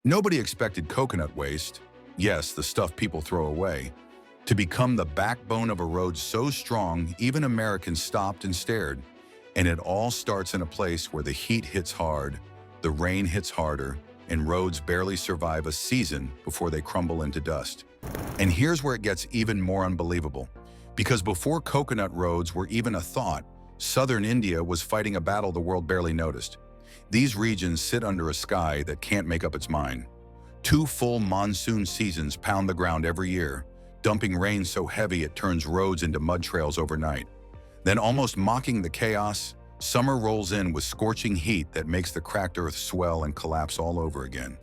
Nobody expected coconut waste, yes, the stuff people throw away, to become the backbone of a road so strong even Americans stopped and stared. And it all starts in a place where the heat hits hard, the rain hits harder, and roads barely survive a season before they crumble into dust. And here's where it gets even more unbelievable. Because before coconut roads were even a thought, southern India was fighting a battle the world barely noticed. These regions sit under a sky that can't make up its mind. 2 full monsoon seasons pound the ground every year, dumping rain so heavy it turns roads into mud trails overnight. Then, almost mocking the chaos, summer rolls in with scorching heat that makes the cracked earth swell and collapse all over again.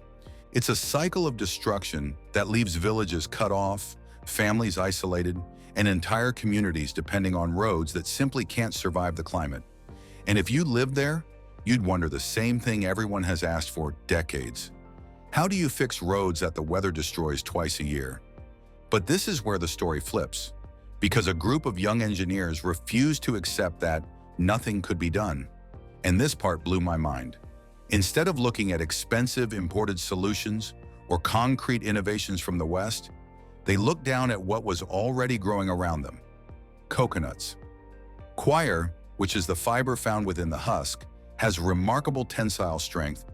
It's a cycle of destruction that leaves villages cut off, families isolated, and entire communities depending on roads that simply can't survive the climate. And if you lived there, you'd wonder the same thing everyone has asked for decades. How do you fix roads that the weather destroys twice a year? But this is where the story flips, because a group of young engineers refused to accept that nothing could be done. And this part blew my mind. Instead of looking at expensive imported solutions or concrete innovations from the West, they looked down at what was already growing around them: coconuts. Coir, which is the fiber found within the husk, has remarkable tensile strength,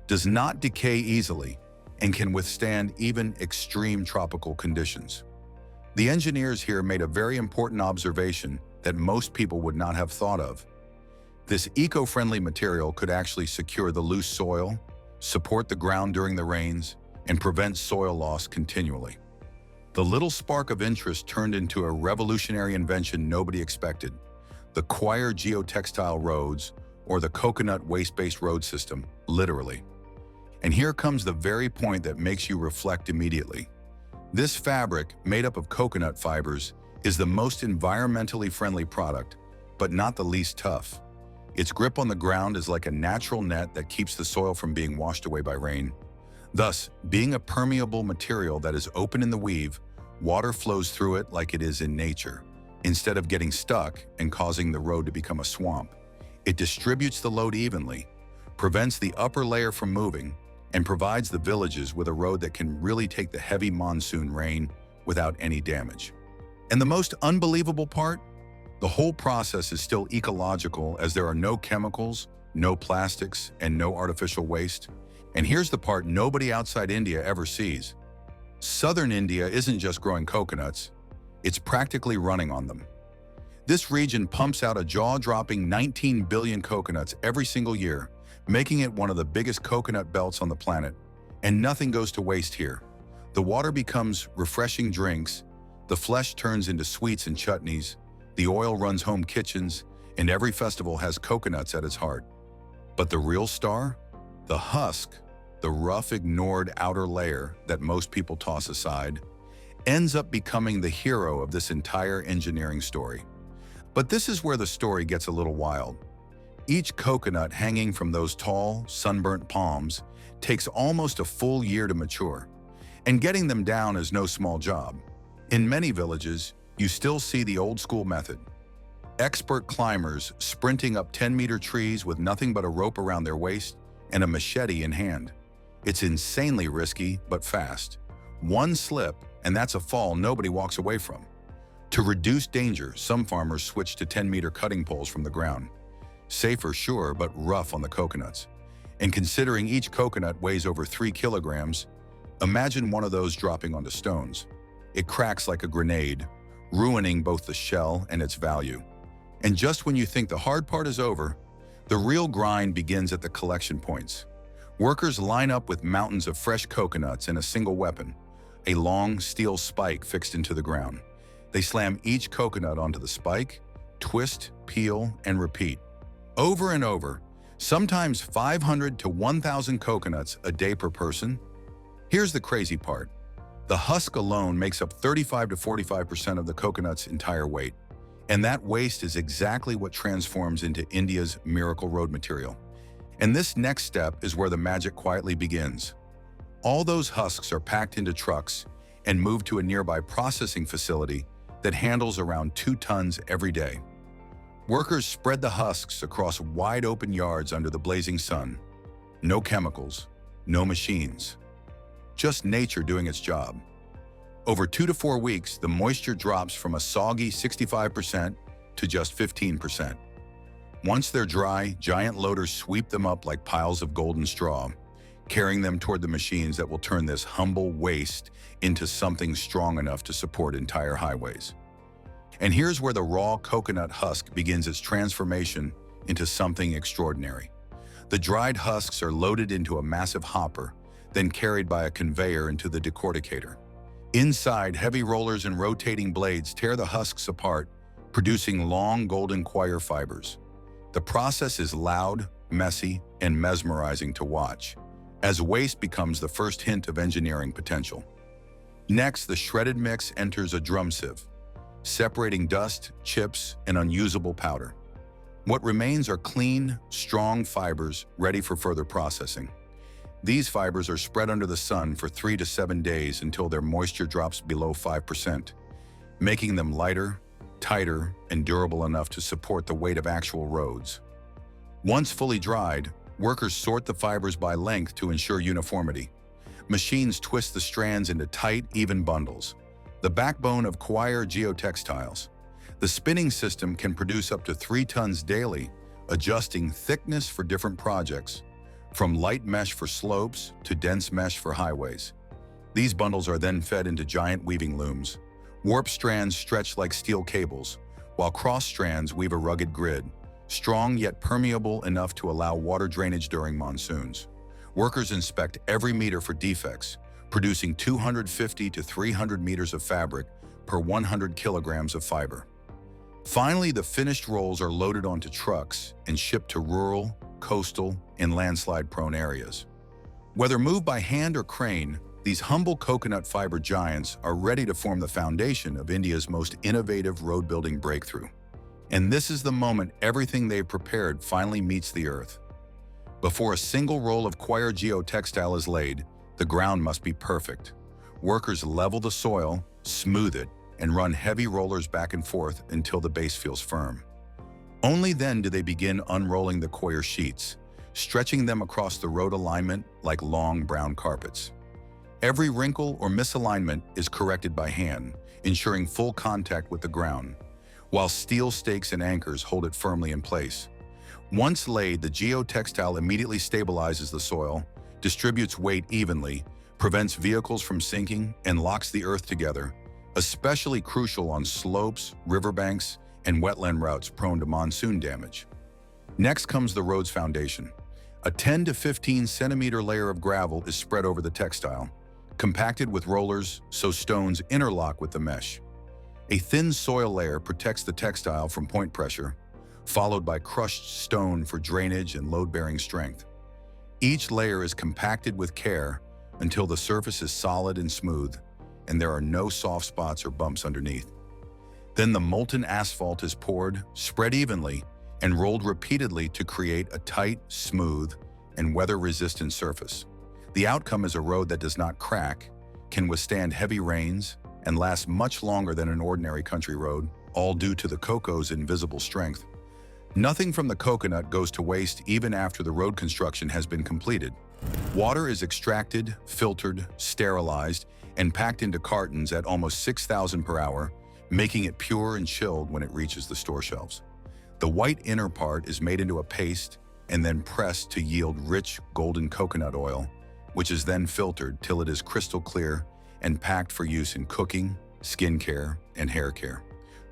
does not decay easily, and can withstand even extreme tropical conditions. The engineers here made a very important observation that most people would not have thought of. This eco-friendly material could actually secure the loose soil, support the ground during the rains, and prevent soil loss continually. The little spark of interest turned into a revolutionary invention nobody expected: the Coir geotextile roads, or the coconut waste-based road system, literally. And here comes the very point that makes you reflect immediately. This fabric, made up of coconut fibers, is the most environmentally friendly product, but not the least tough. Its grip on the ground is like a natural net that keeps the soil from being washed away by rain. Thus, being a permeable material that is open in the weave, water flows through it like it is in nature. Instead of getting stuck and causing the road to become a swamp, it distributes the load evenly, prevents the upper layer from moving, and provides the villages with a road that can really take the heavy monsoon rain without any damage. And the most unbelievable part? The whole process is still ecological, as there are no chemicals, no plastics, and no artificial waste. And here's the part nobody outside India ever sees. Southern India isn't just growing coconuts, it's practically running on them. This region pumps out a jaw-dropping 19 billion coconuts every single year, making it one of the biggest coconut belts on the planet. And nothing goes to waste here. The water becomes refreshing drinks, the flesh turns into sweets and chutneys, the oil runs home kitchens, and every festival has coconuts at its heart. But the real star? The husk, the rough, ignored outer layer that most people toss aside, ends up becoming the hero of this entire engineering story. But this is where the story gets a little wild. Each coconut hanging from those tall, sunburnt palms takes almost a full year to mature, and getting them down is no small job. In many villages, you still see the old-school method. Expert climbers sprinting up 10-meter trees with nothing but a rope around their waist and a machete in hand. It's insanely risky, but fast. One slip, and that's a fall nobody walks away from. To reduce danger, some farmers switch to 10-meter cutting poles from the ground. Safer, sure, but rough on the coconuts. And considering each coconut weighs over 3 kilograms, imagine one of those dropping onto stones. It cracks like a grenade, ruining both the shell and its value. And just when you think the hard part is over, the real grind begins at the collection points. Workers line up with mountains of fresh coconuts and a single weapon, a long steel spike fixed into the ground. They slam each coconut onto the spike, twist, peel, and repeat. Over and over, sometimes 500 to 1,000 coconuts a day per person. Here's the crazy part. The husk alone makes up 35 to 45% of the coconut's entire weight. And that waste is exactly what transforms into India's miracle road material. And this next step is where the magic quietly begins. All those husks are packed into trucks and moved to a nearby processing facility that handles around 2 tons every day. Workers spread the husks across wide open yards under the blazing sun. No chemicals, no machines, just nature doing its job. Over 2 to 4 weeks, the moisture drops from a soggy 65% to just 15%. Once they're dry, giant loaders sweep them up like piles of golden straw, carrying them toward the machines that will turn this humble waste into something strong enough to support entire highways. And here's where the raw coconut husk begins its transformation into something extraordinary. The dried husks are loaded into a massive hopper, then carried by a conveyor into the decorticator. Inside, heavy rollers and rotating blades tear the husks apart, producing long golden coir fibers. The process is loud, messy, and mesmerizing to watch, as waste becomes the first hint of engineering potential. Next, the shredded mix enters a drum sieve, separating dust, chips, and unusable powder. What remains are clean, strong fibers ready for further processing. These fibers are spread under the sun for 3 to 7 days until their moisture drops below 5%, making them lighter, tighter, and durable enough to support the weight of actual roads. Once fully dried, workers sort the fibers by length to ensure uniformity. Machines twist the strands into tight, even bundles, the backbone of Coir geotextiles. The spinning system can produce up to 3 tons daily, adjusting thickness for different projects, from light mesh for slopes to dense mesh for highways. These bundles are then fed into giant weaving looms. Warp strands stretch like steel cables, while cross strands weave a rugged grid, strong yet permeable enough to allow water drainage during monsoons. Workers inspect every meter for defects, producing 250 to 300 meters of fabric per 100 kilograms of fiber. Finally, the finished rolls are loaded onto trucks and shipped to rural, coastal, and landslide-prone areas. Whether moved by hand or crane, these humble coconut fiber giants are ready to form the foundation of India's most innovative road-building breakthrough. And this is the moment everything they've prepared finally meets the earth. Before a single roll of Coir geotextile is laid, the ground must be perfect. Workers level the soil, smooth it, and run heavy rollers back and forth until the base feels firm. Only then do they begin unrolling the coir sheets, stretching them across the road alignment like long brown carpets. Every wrinkle or misalignment is corrected by hand, ensuring full contact with the ground, while steel stakes and anchors hold it firmly in place. Once laid, the geotextile immediately stabilizes the soil, distributes weight evenly, prevents vehicles from sinking, and locks the earth together, especially crucial on slopes, riverbanks, and wetland routes prone to monsoon damage. Next comes the road's foundation. A 10 to 15 centimeter layer of gravel is spread over the textile, compacted with rollers so stones interlock with the mesh. A thin soil layer protects the textile from point pressure, followed by crushed stone for drainage and load-bearing strength. Each layer is compacted with care until the surface is solid and smooth, and there are no soft spots or bumps underneath. Then the molten asphalt is poured, spread evenly, and rolled repeatedly to create a tight, smooth, and weather-resistant surface. The outcome is a road that does not crack, can withstand heavy rains, and lasts much longer than an ordinary country road, all due to the cocoa's invisible strength. Nothing from the coconut goes to waste even after the road construction has been completed. Water is extracted, filtered, sterilized, and packed into cartons at almost 6,000 per hour, making it pure and chilled when it reaches the store shelves. The white inner part is made into a paste and then pressed to yield rich golden coconut oil, which is then filtered till it is crystal clear and packed for use in cooking, skincare, and hair care.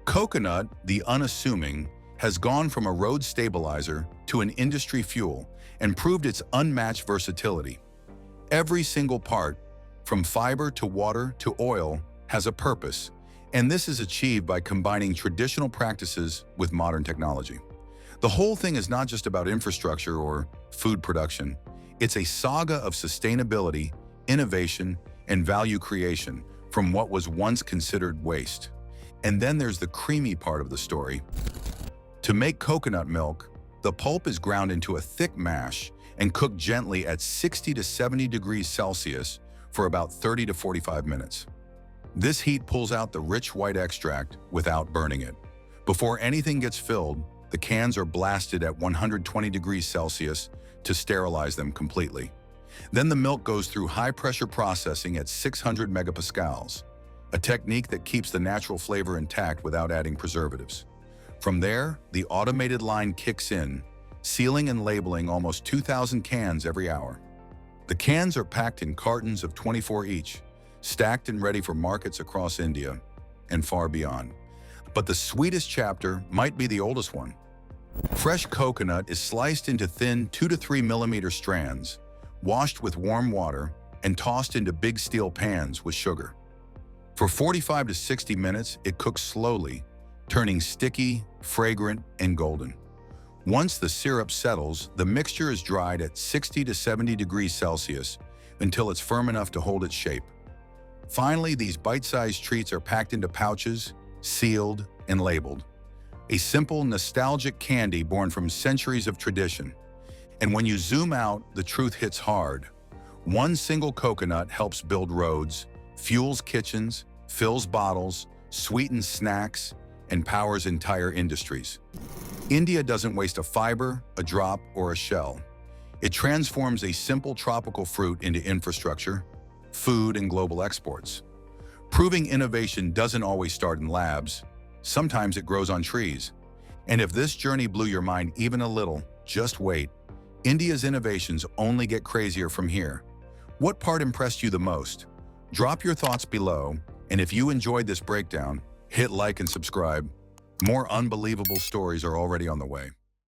Coconut, the unassuming, has gone from a road stabilizer to an industry fuel and proved its unmatched versatility. Every single part, from fiber to water to oil, has a purpose, and this is achieved by combining traditional practices with modern technology. The whole thing is not just about infrastructure or food production. It's a saga of sustainability, innovation, and value creation from what was once considered waste. And then there's the creamy part of the story. To make coconut milk, the pulp is ground into a thick mash and cooked gently at 60 to 70 degrees Celsius for about 30 to 45 minutes. This heat pulls out the rich white extract without burning it. Before anything gets filled, the cans are blasted at 120 degrees Celsius to sterilize them completely. Then the milk goes through high-pressure processing at 600 megapascals, a technique that keeps the natural flavor intact without adding preservatives. From there, the automated line kicks in, sealing and labeling almost 2,000 cans every hour. The cans are packed in cartons of 24 each, stacked and ready for markets across India and far beyond. But the sweetest chapter might be the oldest one. Fresh coconut is sliced into thin 2 to 3 millimeter strands, washed with warm water, and tossed into big steel pans with sugar. For 45 to 60 minutes, it cooks slowly, turning sticky, fragrant, and golden. Once the syrup settles, the mixture is dried at 60 to 70 degrees Celsius until it's firm enough to hold its shape. Finally, these bite-sized treats are packed into pouches, sealed, and labeled. A simple, nostalgic candy born from centuries of tradition. And when you zoom out, the truth hits hard. One single coconut helps build roads, fuels kitchens, fills bottles, sweetens snacks, and powers entire industries. India doesn't waste a fiber, a drop, or a shell. It transforms a simple tropical fruit into infrastructure, food, and global exports. Proving innovation doesn't always start in labs. Sometimes it grows on trees. And if this journey blew your mind even a little, just wait. India's innovations only get crazier from here. What part impressed you the most? Drop your thoughts below, and if you enjoyed this breakdown, hit like and subscribe. More unbelievable stories are already on the way.